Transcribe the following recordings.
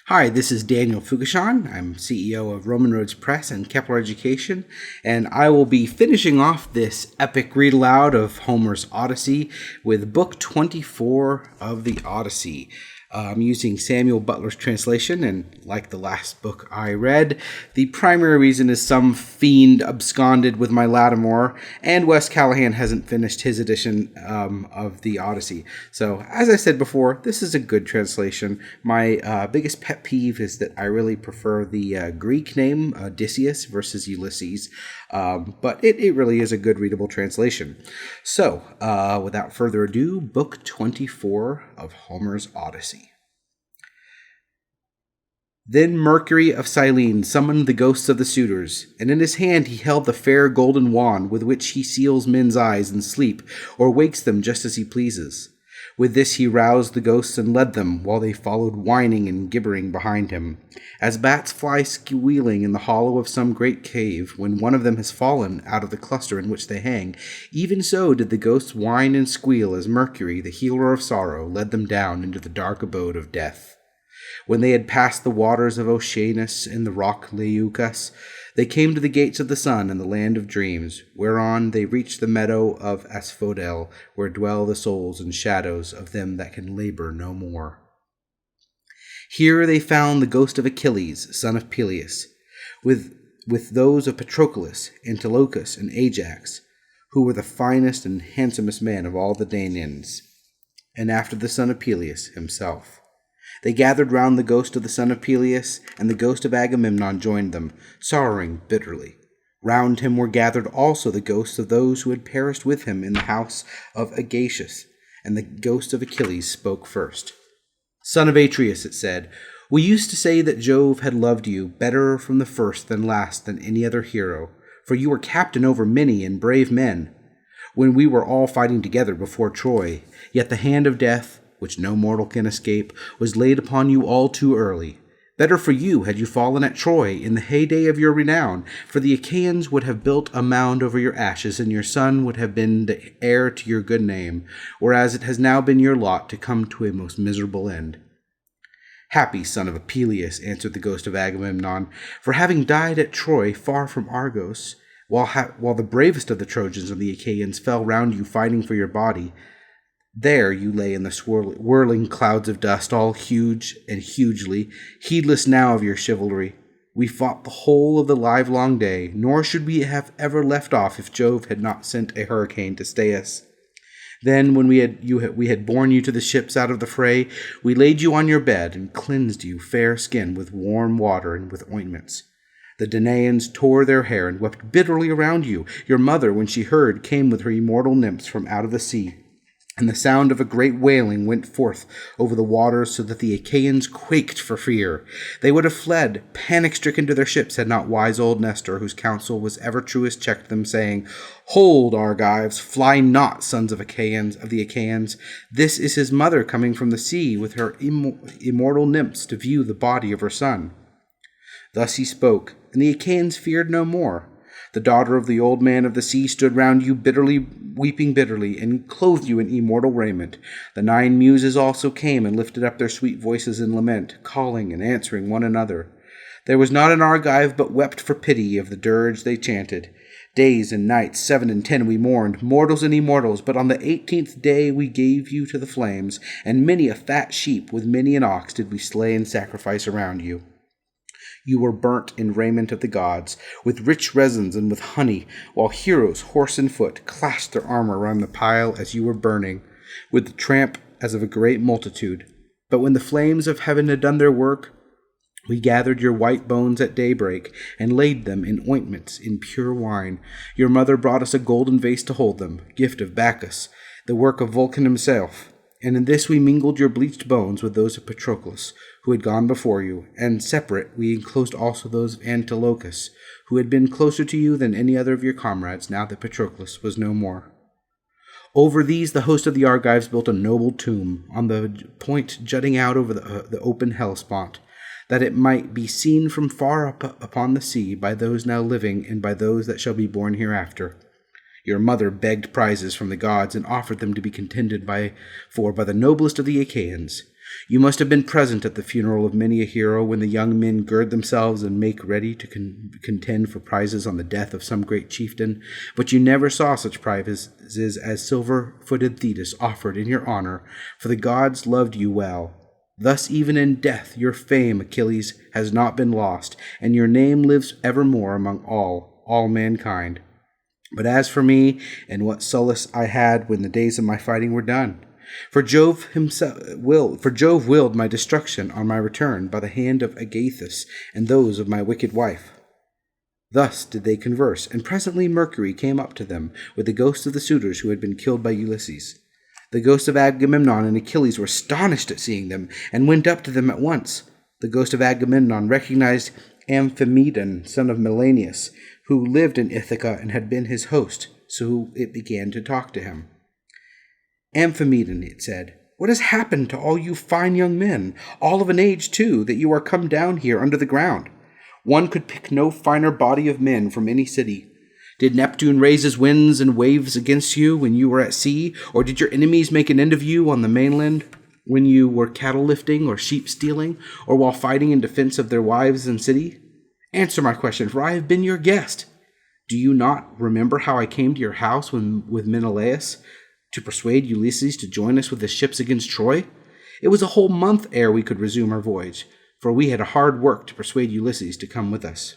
Hi, this is Daniel Fugashan. I'm CEO of Roman Roads Press and Kepler Education, and I will be finishing off this epic read aloud of Homer's Odyssey with Book 24 of the Odyssey. I'm using Samuel Butler's translation, and like the last book I read, the primary reason is some fiend absconded with my Lattimore, and Wes Callahan hasn't finished his edition of the Odyssey. So, as I said before, this is a good translation. My biggest pet peeve is that I really prefer the Greek name, Odysseus, versus Ulysses, but it really is a good readable translation. So, without further ado, Book 24 of Homer's Odyssey. Then Mercury of Cyllene summoned the ghosts of the suitors, and in his hand he held the fair golden wand with which he seals men's eyes in sleep, or wakes them just as he pleases. With this he roused the ghosts and led them, while they followed whining and gibbering behind him. As bats fly squealing in the hollow of some great cave, when one of them has fallen out of the cluster in which they hang, even so did the ghosts whine and squeal as Mercury, the healer of sorrow, led them down into the dark abode of death. When they had passed the waters of Oceanus and the rock Leucas, they came to the gates of the sun and the land of dreams, whereon they reached the meadow of Asphodel, where dwell the souls and shadows of them that can labor no more. Here they found the ghost of Achilles, son of Peleus, with those of Patroclus, Antilochus, and Ajax, who were the finest and handsomest men of all the Danaans, and after the son of Peleus himself. They gathered round the ghost of the son of Peleus, and the ghost of Agamemnon joined them, sorrowing bitterly. Round him were gathered also the ghosts of those who had perished with him in the house of Agasicus, and the ghost of Achilles spoke first. Son of Atreus, it said, we used to say that Jove had loved you better from the first than last than any other hero, for you were captain over many and brave men, when we were all fighting together before Troy, yet the hand of death, which no mortal can escape, was laid upon you all too early. Better for you had you fallen at Troy in the heyday of your renown, for the Achaeans would have built a mound over your ashes, and your son would have been the heir to your good name, whereas it has now been your lot to come to a most miserable end. Happy son of Peleus, answered the ghost of Agamemnon, for having died at Troy far from Argos, while the bravest of the Trojans and the Achaeans fell round you fighting for your body, there you lay in the whirling clouds of dust, all huge and hugely, heedless now of your chivalry. We fought the whole of the livelong day, nor should we have ever left off if Jove had not sent a hurricane to stay us. Then, when we had borne you to the ships out of the fray, we laid you on your bed and cleansed you fair skin with warm water and with ointments. The Danaans tore their hair and wept bitterly around you. Your mother, when she heard, came with her immortal nymphs from out of the sea. And the sound of a great wailing went forth over the waters so that the Achaeans quaked for fear. They would have fled, panic-stricken to their ships, had not wise old Nestor, whose counsel was ever truest, checked them, saying, Hold, Argives, fly not, sons of the Achaeans. This is his mother coming from the sea with her immortal nymphs to view the body of her son. Thus he spoke, and the Achaeans feared no more. The daughter of the old man of the sea stood round you weeping bitterly, and clothed you in immortal raiment. The 9 muses also came and lifted up their sweet voices in lament, calling and answering one another. There was not an Argive but wept for pity of the dirge they chanted. Days and nights, 7 and 10 we mourned, mortals and immortals, but on the 18th day we gave you to the flames, and many a fat sheep with many an ox did we slay and sacrifice around you. You were burnt in raiment of the gods, with rich resins and with honey, while heroes, horse and foot, clashed their armor around the pile as you were burning, with the tramp as of a great multitude. But when the flames of heaven had done their work, we gathered your white bones at daybreak, and laid them in ointments in pure wine. Your mother brought us a golden vase to hold them, gift of Bacchus, the work of Vulcan himself. And in this we mingled your bleached bones with those of Patroclus, who had gone before you, and separate we enclosed also those of Antilochus, who had been closer to you than any other of your comrades, now that Patroclus was no more. Over these the host of the Argives built a noble tomb, on the point jutting out over the open Hellespont, that it might be seen from far up upon the sea by those now living and by those that shall be born hereafter. Your mother begged prizes from the gods and offered them to be contended for by the noblest of the Achaeans. You must have been present at the funeral of many a hero when the young men gird themselves and make ready to contend for prizes on the death of some great chieftain, but you never saw such prizes as silver-footed Thetis offered in your honor, for the gods loved you well. Thus even in death your fame, Achilles, has not been lost, and your name lives evermore among all mankind. But as for me, and what solace I had when the days of my fighting were done! For Jove willed my destruction on my return by the hand of Aegathus and those of my wicked wife. Thus did they converse, and presently Mercury came up to them with the ghosts of the suitors who had been killed by Ulysses. The ghosts of Agamemnon and Achilles were astonished at seeing them, and went up to them at once. The ghost of Agamemnon recognized Amphimedon, son of Melanius, who lived in Ithaca and had been his host, so it began to talk to him. Amphimedon, it said, what has happened to all you fine young men, all of an age too, that you are come down here under the ground? One could pick no finer body of men from any city. Did Neptune raise his winds and waves against you when you were at sea, or did your enemies make an end of you on the mainland when you were cattle lifting or sheep stealing, or while fighting in defense of their wives and city? Answer my question, for I have been your guest. Do you not remember how I came to your house with Menelaus, to persuade Ulysses to join us with the ships against Troy? It was a whole month ere we could resume our voyage, for we had a hard work to persuade Ulysses to come with us.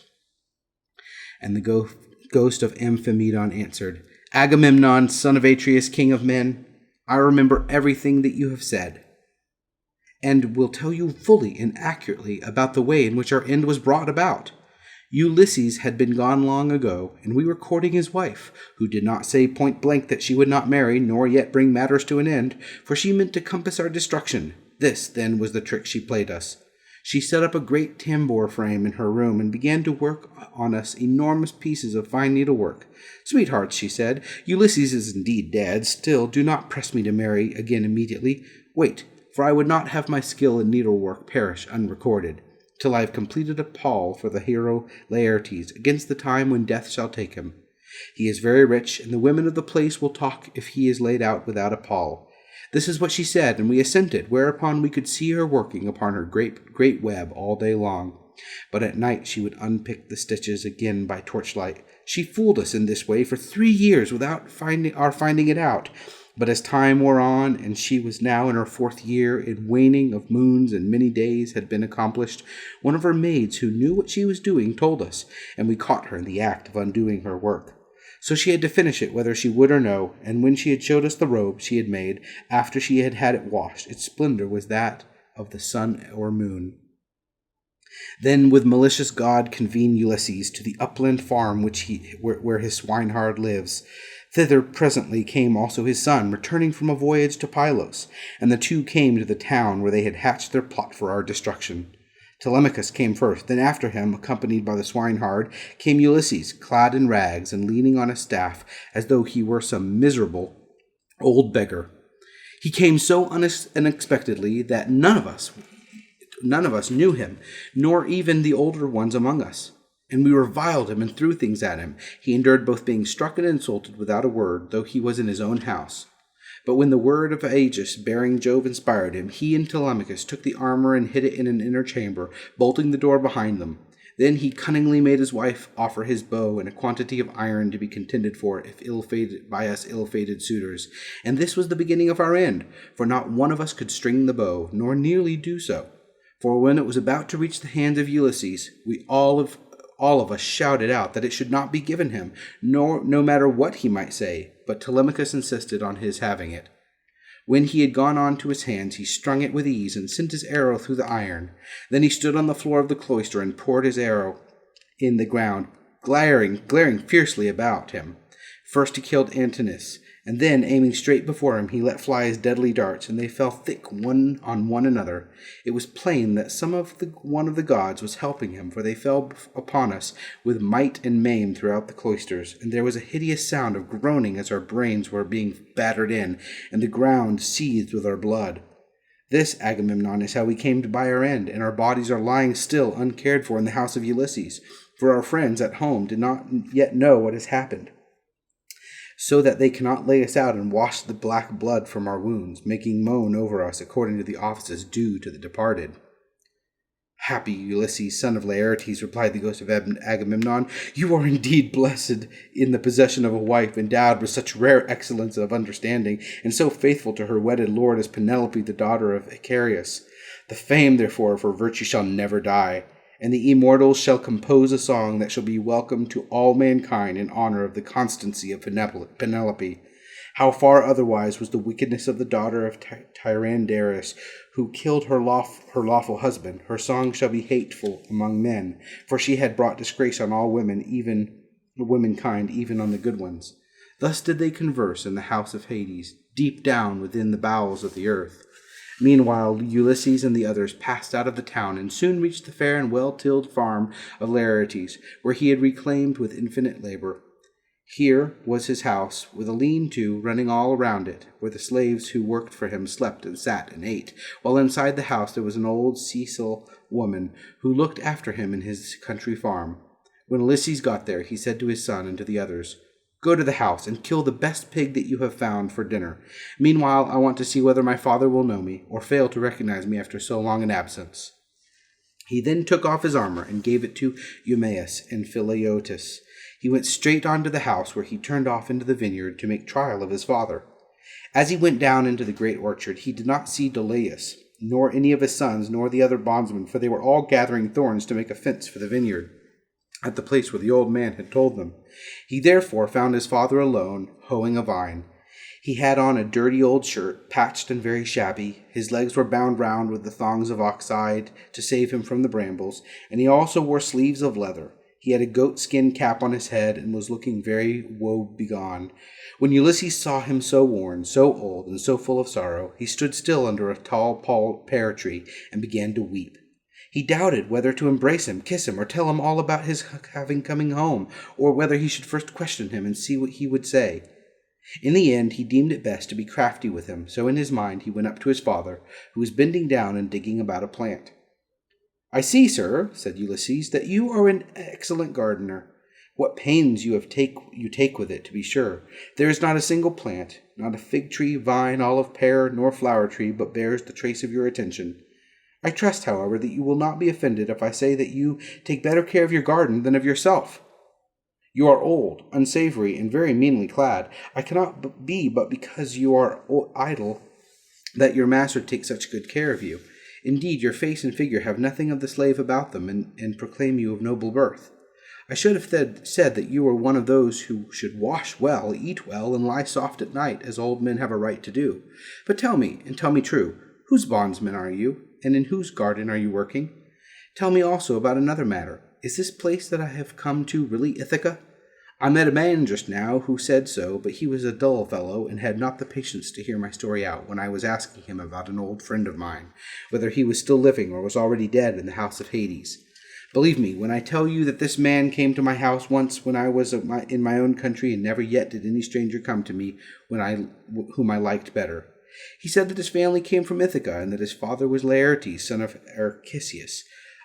And the ghost of Amphimedon answered, Agamemnon, son of Atreus, king of men, I remember everything that you have said, and will tell you fully and accurately about the way in which our end was brought about. Ulysses had been gone long ago, and we were courting his wife, who did not say point blank that she would not marry, nor yet bring matters to an end, for she meant to compass our destruction. This, then, was the trick she played us. She set up a great tambour frame in her room and began to work on us enormous pieces of fine needlework. Sweethearts, she said, Ulysses is indeed dead. Still, do not press me to marry again immediately. Wait, for I would not have my skill in needlework perish unrecorded, till I have completed a pall for the hero Laertes against the time when death shall take him. He is very rich, and the women of the place will talk if he is laid out without a pall. This is what she said, and we assented, whereupon we could see her working upon her great web all day long. But at night she would unpick the stitches again by torchlight. She fooled us in this way for 3 years without our finding it out. But as time wore on, and she was now in her 4th year, and waning of moons and many days had been accomplished, one of her maids who knew what she was doing told us, and we caught her in the act of undoing her work. So she had to finish it whether she would or no, and when she had showed us the robe she had made, after she had had it washed, its splendor was that of the sun or moon. Then with malicious God convened Ulysses to the upland farm where his swineherd lives. Thither presently came also his son, returning from a voyage to Pylos, and the two came to the town where they had hatched their plot for our destruction. Telemachus came first, then after him, accompanied by the swineherd, came Ulysses, clad in rags and leaning on a staff, as though he were some miserable old beggar. He came so unexpectedly that none of us knew him, nor even the older ones among us. And we reviled him and threw things at him. He endured both being struck and insulted without a word, though he was in his own house. But when the word of Aegis bearing Jove inspired him, he and Telemachus took the armor and hid it in an inner chamber, bolting the door behind them. Then he cunningly made his wife offer his bow and a quantity of iron to be contended for if ill-fated suitors. And this was the beginning of our end, for not one of us could string the bow, nor nearly do so. For when it was about to reach the hands of Ulysses, we all of us shouted out that it should not be given him, no matter what he might say, but Telemachus insisted on his having it. When he had gone on to his hands, he strung it with ease and sent his arrow through the iron. Then he stood on the floor of the cloister and poured his arrow in the ground, glaring fiercely about him. First he killed Antinous, and then, aiming straight before him, he let fly his deadly darts, and they fell thick one on one another. It was plain that one of the gods was helping him, for they fell upon us with might and maim throughout the cloisters, and there was a hideous sound of groaning as our brains were being battered in, and the ground seethed with our blood. This, Agamemnon, is how we came to by our end, and our bodies are lying still uncared for in the house of Ulysses, for our friends at home did not yet know what has happened. so that they cannot lay us out and wash the black blood from our wounds, making moan over us according to the offices due to the departed. Happy Ulysses, son of Laertes, replied the ghost of Agamemnon, you are indeed blessed in the possession of a wife endowed with such rare excellence of understanding, and so faithful to her wedded lord as Penelope, the daughter of Icarius. The fame, therefore, of her virtue shall never die, and the immortals shall compose a song that shall be welcome to all mankind in honor of the constancy of Penelope. How far otherwise was the wickedness of the daughter of Tyrandarius, who killed her lawful husband. Her song shall be hateful among men, for she had brought disgrace on all women, even womankind, even on the good ones. Thus did they converse in the house of Hades, deep down within the bowels of the earth. Meanwhile, Ulysses and the others passed out of the town and soon reached the fair and well-tilled farm of Laertes, where he had reclaimed with infinite labor. Here was his house, with a lean-to running all around it, where the slaves who worked for him slept and sat and ate, while inside the house there was an old Sicel woman who looked after him in his country farm. When Ulysses got there, he said to his son and to the others, "Go to the house and kill the best pig that you have found for dinner. Meanwhile, I want to see whether my father will know me, or fail to recognize me after so long an absence." He then took off his armor and gave it to Eumaeus and Philoetus. He went straight on to the house, where he turned off into the vineyard to make trial of his father. As he went down into the great orchard, he did not see Dolius, nor any of his sons, nor the other bondsmen, for they were all gathering thorns to make a fence for the vineyard, at the place where the old man had told them. He therefore found his father alone, hoeing a vine. He had on a dirty old shirt, patched and very shabby. His legs were bound round with the thongs of oxhide to save him from the brambles, and he also wore sleeves of leather. He had a goat-skin cap on his head and was looking very woe-begone. When Ulysses saw him so worn, so old, and so full of sorrow, he stood still under a tall pear tree and began to weep. He doubted whether to embrace him, kiss him, or tell him all about his coming home, or whether he should first question him and see what he would say. In the end, he deemed it best to be crafty with him, so in his mind he went up to his father, who was bending down and digging about a plant. "I see, sir," said Ulysses, "that you are an excellent gardener. What pains you take with it, to be sure. There is not a single plant, not a fig tree, vine, olive, pear, nor flower tree, but bears the trace of your attention. I trust, however, that you will not be offended if I say that you take better care of your garden than of yourself. You are old, unsavory, and very meanly clad. I cannot be but because you are idle that your master takes such good care of you. Indeed, your face and figure have nothing of the slave about them, and proclaim you of noble birth. I should have said that you were one of those who should wash well, eat well, and lie soft at night, as old men have a right to do. But tell me, and tell me true, whose bondsman are you, and in whose garden are you working? Tell me also about another matter. Is this place that I have come to really Ithaca? I met a man just now who said so, but he was a dull fellow and had not the patience to hear my story out when I was asking him about an old friend of mine, whether he was still living or was already dead in the house of Hades. Believe me when I tell you that this man came to my house once when I was in my own country, and never yet did any stranger come to me whom I liked better. He said that his family came from Ithaca, and that his father was Laertes, son of Archesius.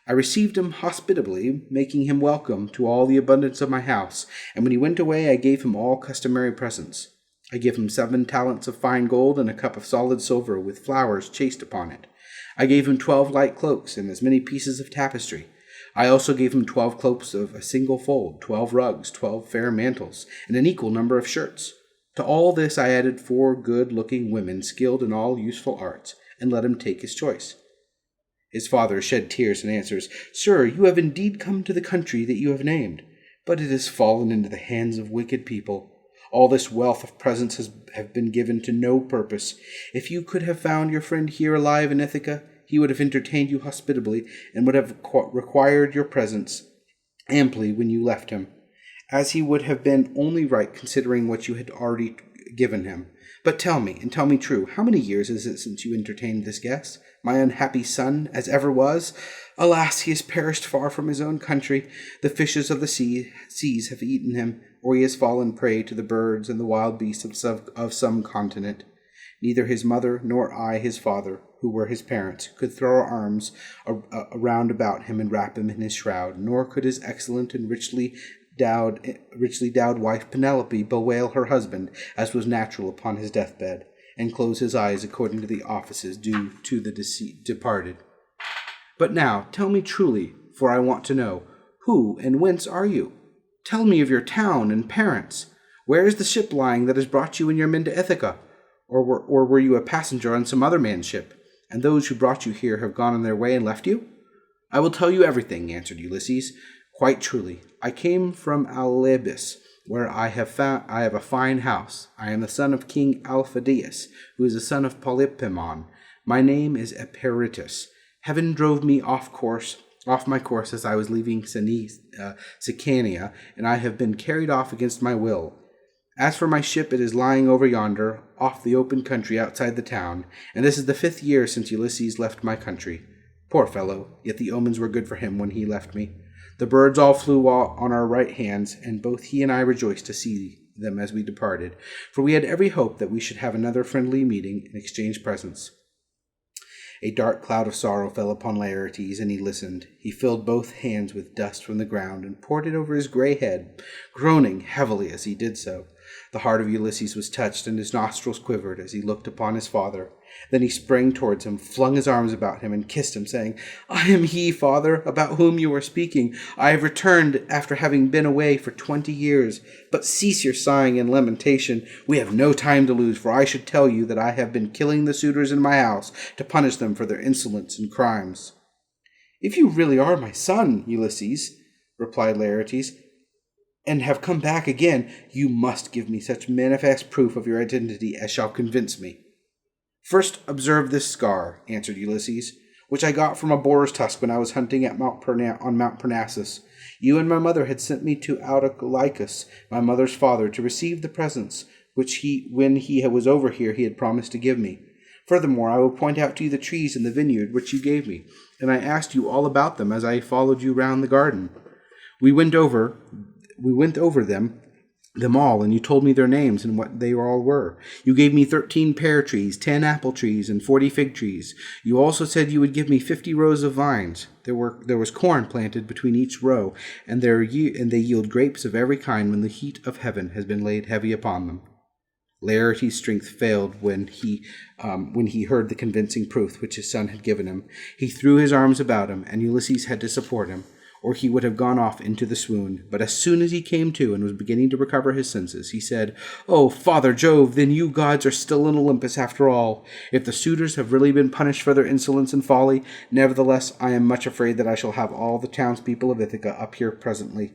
I received him hospitably, making him welcome to all the abundance of my house, and when he went away I gave him all customary presents. I gave him 7 talents of fine gold and a cup of solid silver with flowers chased upon it. I gave him 12 light cloaks and as many pieces of tapestry. I also gave him 12 cloaks of a single fold, 12 rugs, 12 fair mantles, and an equal number of shirts. To all this I added 4 good-looking women skilled in all useful arts, and let him take his choice. His father shed tears and answers, "Sir, you have indeed come to the country that you have named, but it has fallen into the hands of wicked people. All this wealth of presents have been given to no purpose. If you could have found your friend here alive in Ithaca, he would have entertained you hospitably, and would have required your presence amply when you left him, as he would have been only right considering what you had already given him. But tell me, and tell me true, how many years is it since you entertained this guest, my unhappy son, as ever was? Alas, he has perished far from his own country. The fishes of the seas have eaten him, or he has fallen prey to the birds and the wild beasts of some continent. Neither his mother nor I, his father, who were his parents, could throw our arms around about him and wrap him in his shroud, nor could his excellent and richly richly endowed wife Penelope bewail her husband, as was natural upon his deathbed, and close his eyes according to the offices due to the departed. But now, tell me truly, for I want to know, who and whence are you? Tell me of your town and parents. Where is the ship lying that has brought you and your men to Ithaca? Or were you a passenger on some other man's ship, and those who brought you here have gone on their way and left you? I will tell you everything, answered Ulysses. Quite truly, I came from Alybis, where I have a fine house. I am the son of King Alphidius, who is the son of Polypemon. My name is Eperitus. Heaven drove me off my course as I was leaving Sicania, and I have been carried off against my will. As for my ship, it is lying over yonder, off the open country outside the town, and this is the 5th year since Ulysses left my country. Poor fellow, yet the omens were good for him when he left me. The birds all flew on our right hands, and both he and I rejoiced to see them as we departed, for we had every hope that we should have another friendly meeting and exchange presents. A dark cloud of sorrow fell upon Laertes, and he listened. He filled both hands with dust from the ground and poured it over his gray head, groaning heavily as he did so. The heart of Ulysses was touched, and his nostrils quivered as he looked upon his father. Then he sprang towards him, flung his arms about him, and kissed him, saying, I am he, father, about whom you are speaking. I have returned after having been away for 20 years. But cease your sighing and lamentation. We have no time to lose, for I should tell you that I have been killing the suitors in my house to punish them for their insolence and crimes. If you really are my son, Ulysses, replied Laertes, and have come back again, you must give me such manifest proof of your identity as shall convince me. First observe this scar, answered Ulysses, which I got from a boar's tusk when I was hunting at on Mount Parnassus. You and my mother had sent me to Autolycus, my mother's father, to receive the presents, which when he was over here, he had promised to give me. Furthermore, I will point out to you the trees in the vineyard which you gave me, and I asked you all about them as I followed you round the garden. We went over them all, and you told me their names and what they all were. You gave me 13 pear trees, 10 apple trees, and 40 fig trees. You also said you would give me 50 rows of vines. There was corn planted between each row, and they yield grapes of every kind when the heat of heaven has been laid heavy upon them. Laertes' strength failed when he heard the convincing proof which his son had given him. He threw his arms about him, and Ulysses had to support him, or he would have gone off into the swoon. But as soon as he came to and was beginning to recover his senses, he said, "O Father Jove, then you gods are still in Olympus after all. If the suitors have really been punished for their insolence and folly, nevertheless I am much afraid that I shall have all the townspeople of Ithaca up here presently,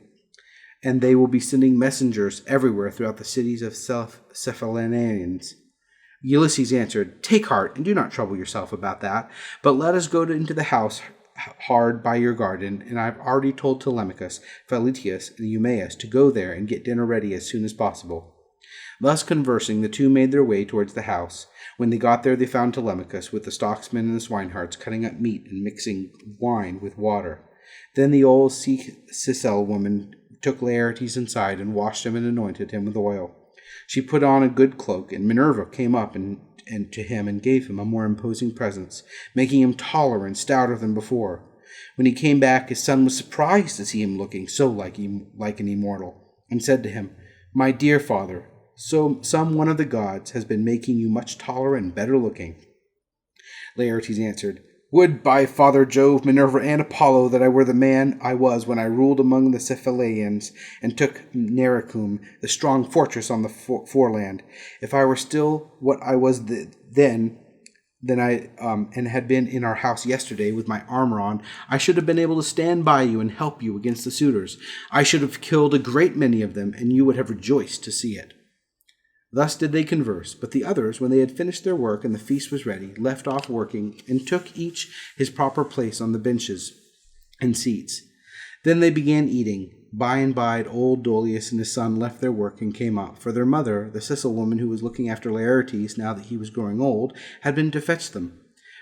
and they will be sending messengers everywhere throughout the cities of Cephallenians." Ulysses answered, "Take heart, and do not trouble yourself about that, but let us go into the house hard by your garden, and I have already told Telemachus, Philetius, and Eumaeus to go there and get dinner ready as soon as possible." Thus conversing, the two made their way towards the house. When they got there, they found Telemachus with the stocksmen and the swinehards cutting up meat and mixing wine with water. Then the old Sicel woman took Laertes inside and washed him and anointed him with oil. She put on a good cloak, and Minerva came up and to him and gave him a more imposing presence, making him taller and stouter than before. When he came back, his son was surprised to see him looking so like an immortal, and said to him, "My dear father, some one of the gods has been making you much taller and better looking." Laertes answered, "Would by Father Jove, Minerva, and Apollo that I were the man I was when I ruled among the Cephallenians and took Nericum, the strong fortress on the foreland. If I were still what I was then and had been in our house yesterday with my armor on, I should have been able to stand by you and help you against the suitors. I should have killed a great many of them, and you would have rejoiced to see it." Thus did they converse, but the others, when they had finished their work and the feast was ready, left off working, and took each his proper place on the benches and seats. Then they began eating. By and by, old Dolius and his son left their work and came up, for their mother, the Sicel woman who was looking after Laertes now that he was growing old, had been to fetch them.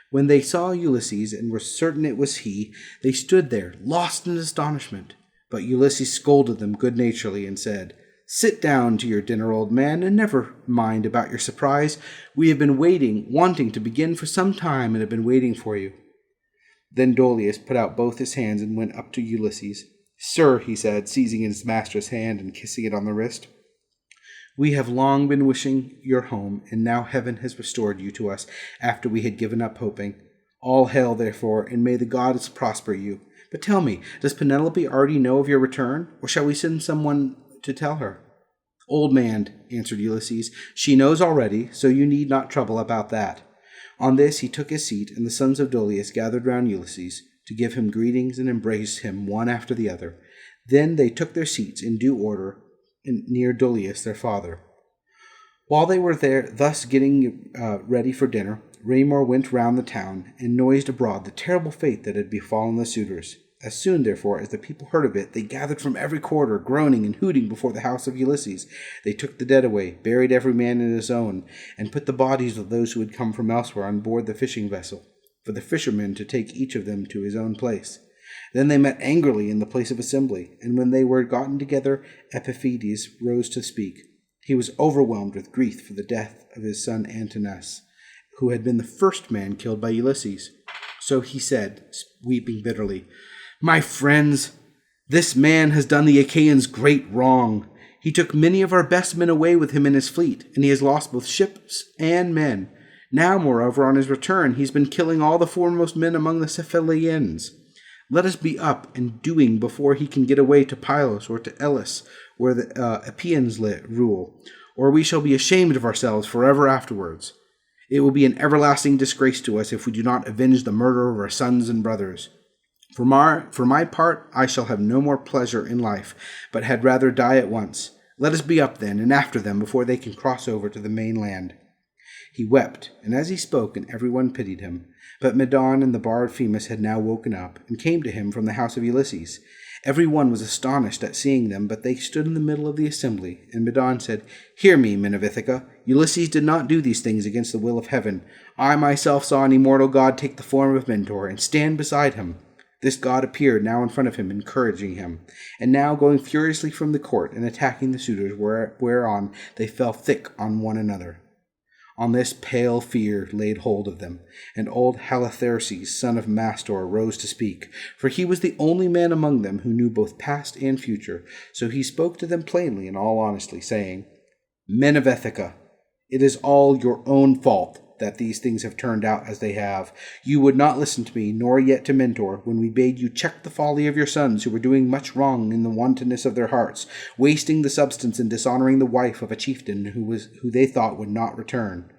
When they saw Ulysses and were certain it was he, they stood there, lost in astonishment. But Ulysses scolded them good-naturedly and said, "Sit down to your dinner, old man, and never mind about your surprise. We have been wanting to begin for some time, and have been waiting for you." Then Dolius put out both his hands and went up to Ulysses. Sir, he said, seizing his master's hand and kissing it on the wrist, we have long been wishing your home, and now heaven has restored you to us after we had given up hoping. All hail, therefore, and may the gods prosper you. But tell me, does Penelope already know of your return, or shall we send someone to tell her? Old man, answered Ulysses, she knows already, so you need not trouble about that. On this he took his seat, and the sons of Dolius gathered round Ulysses to give him greetings and embrace him one after the other. Then they took their seats in due order near Dolius their father. While they were there, thus getting ready for dinner, Raymor went round the town and noised abroad the terrible fate that had befallen the suitors. As soon, therefore, as the people heard of it, they gathered from every quarter, groaning and hooting before the house of Ulysses. They took the dead away, buried every man in his own, and put the bodies of those who had come from elsewhere on board the fishing vessel, for the fishermen to take each of them to his own place. Then they met angrily in the place of assembly, and when they were gotten together, Epiphanes rose to speak. He was overwhelmed with grief for the death of his son Antinous, who had been the first man killed by Ulysses. So he said, weeping bitterly, My friends, this man has done the Achaeans great wrong. He took many of our best men away with him in his fleet, and he has lost both ships and men. Now, moreover, on his return, he's been killing all the foremost men among the Cephallenians. Let us be up and doing before he can get away to Pylos or to Elis, where the Epeans rule, or we shall be ashamed of ourselves forever afterwards. It will be an everlasting disgrace to us if we do not avenge the murder of our sons and brothers. For my part, I shall have no more pleasure in life, but had rather die at once. Let us be up then, and after them, before they can cross over to the mainland. He wept, and as he spoke, and everyone pitied him. But Medon and the bard Phoebus had now woken up, and came to him from the house of Ulysses. Every one was astonished at seeing them, but they stood in the middle of the assembly, and Medon said, Hear me, men of Ithaca. Ulysses did not do these things against the will of heaven. I myself saw an immortal god take the form of Mentor, and stand beside him. This god appeared now in front of him, encouraging him, and now going furiously from the court, and attacking the suitors, whereon they fell thick on one another. On this pale fear laid hold of them, and old Halitherses, son of Mastor, rose to speak, for he was the only man among them who knew both past and future. So he spoke to them plainly and all honestly, saying, Men of Ithaca, it is all your own fault that these things have turned out as they have. You would not listen to me, nor yet to Mentor, when we bade you check the folly of your sons, who were doing much wrong in the wantonness of their hearts, wasting the substance and dishonoring the wife of a chieftain who they thought would not return.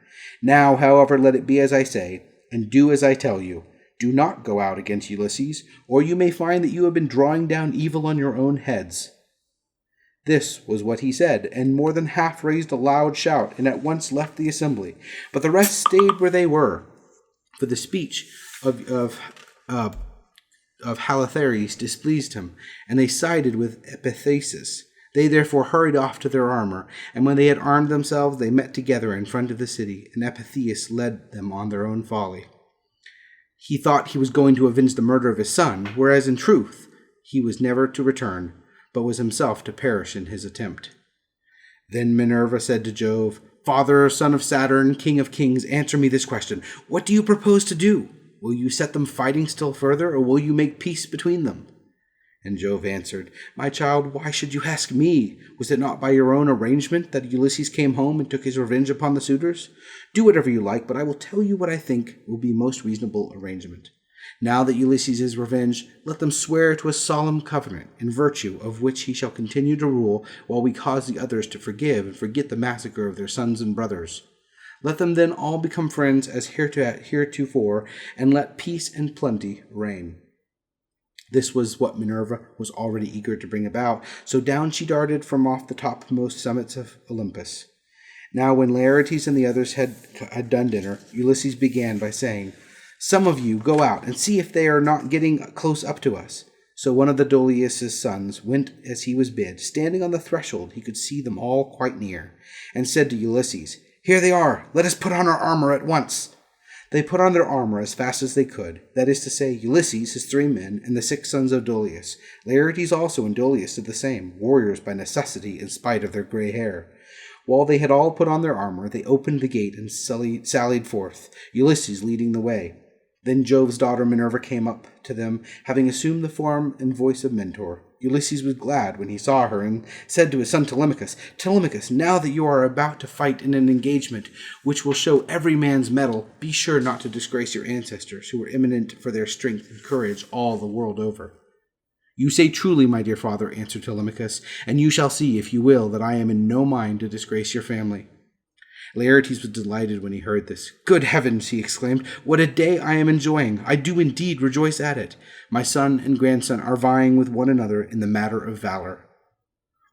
Now, however, let it be as I say, and do as I tell you. Do not go out against Ulysses, or you may find that you have been drawing down evil on your own heads. This was what he said, and more than half raised a loud shout, and at once left the assembly. But the rest stayed where they were, for the speech of Halitherses displeased him, and they sided with Epiphanes. They therefore hurried off to their armor, and when they had armed themselves, they met together in front of the city, and Epiphanes led them on their own folly. He thought he was going to avenge the murder of his son, whereas in truth he was never to return, but was himself to perish in his attempt. Then Minerva said to Jove, Father, son of Saturn, king of kings, answer me this question. What do you propose to do? Will you set them fighting still further, or will you make peace between them? And Jove answered, My child, why should you ask me? Was it not by your own arrangement that Ulysses came home and took his revenge upon the suitors? Do whatever you like, but I will tell you what I think will be most reasonable arrangement. Now that Ulysses is revenged, let them swear to a solemn covenant, in virtue of which he shall continue to rule, while we cause the others to forgive and forget the massacre of their sons and brothers. Let them then all become friends as heretofore, and let peace and plenty reign. This was what Minerva was already eager to bring about, so down she darted from off the topmost summits of Olympus. Now when Laertes and the others had done dinner, Ulysses began by saying, Some of you go out and see if they are not getting close up to us. So one of the Dolius' sons went as he was bid. Standing on the threshold, he could see them all quite near, and said to Ulysses, Here they are, let us put on our armor at once. They put on their armor as fast as they could, that is to say, Ulysses, his 3 men, and the 6 sons of Dolius. Laertes also and Dolius did the same, warriors by necessity in spite of their gray hair. While they had all put on their armor, they opened the gate and sallied forth, Ulysses leading the way. Then Jove's daughter Minerva came up to them, having assumed the form and voice of Mentor. Ulysses was glad when he saw her and said to his son Telemachus, Telemachus, now that you are about to fight in an engagement which will show every man's mettle, be sure not to disgrace your ancestors, who were eminent for their strength and courage all the world over. You say truly, my dear father, answered Telemachus, and you shall see, if you will, that I am in no mind to disgrace your family. Laertes was delighted when he heard this. Good heavens, he exclaimed, what a day I am enjoying! I do indeed rejoice at it. My son and grandson are vying with one another in the matter of valor.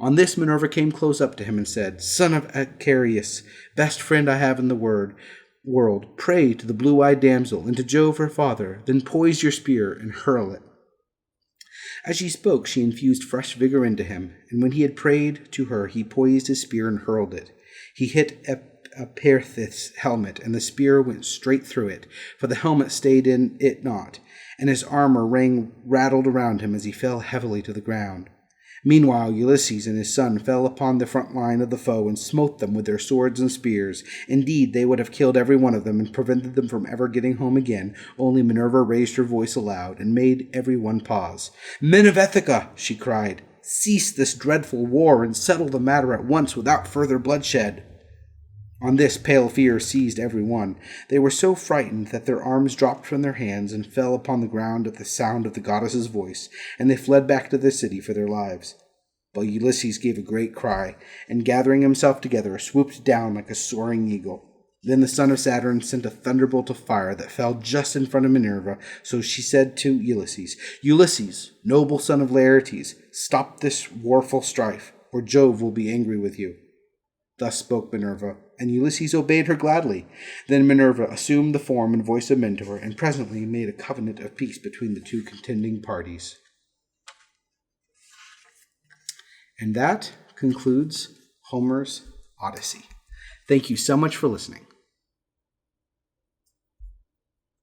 On this Minerva came close up to him and said, Son of Icarius, best friend I have in the world, pray to the blue-eyed damsel and to Jove her father, then poise your spear and hurl it. As she spoke, she infused fresh vigor into him, and when he had prayed to her, he poised his spear and hurled it. He hit Pertheth's helmet, and the spear went straight through it, for the helmet stayed in it not, and his armor rattled around him as he fell heavily to the ground. Meanwhile, Ulysses and his son fell upon the front line of the foe and smote them with their swords and spears. Indeed, they would have killed every one of them and prevented them from ever getting home again, only Minerva raised her voice aloud and made every one pause. Men of Ithaca, she cried, cease this dreadful war and settle the matter at once without further bloodshed. On this, pale fear seized every one. They were so frightened that their arms dropped from their hands and fell upon the ground at the sound of the goddess's voice, and they fled back to the city for their lives. But Ulysses gave a great cry, and gathering himself together, swooped down like a soaring eagle. Then the son of Saturn sent a thunderbolt of fire that fell just in front of Minerva, so she said to Ulysses, Ulysses, noble son of Laertes, stop this warful strife, or Jove will be angry with you. Thus spoke Minerva, and Ulysses obeyed her gladly. Then Minerva assumed the form and voice of Mentor, and presently made a covenant of peace between the two contending parties. And that concludes Homer's Odyssey. Thank you so much for listening.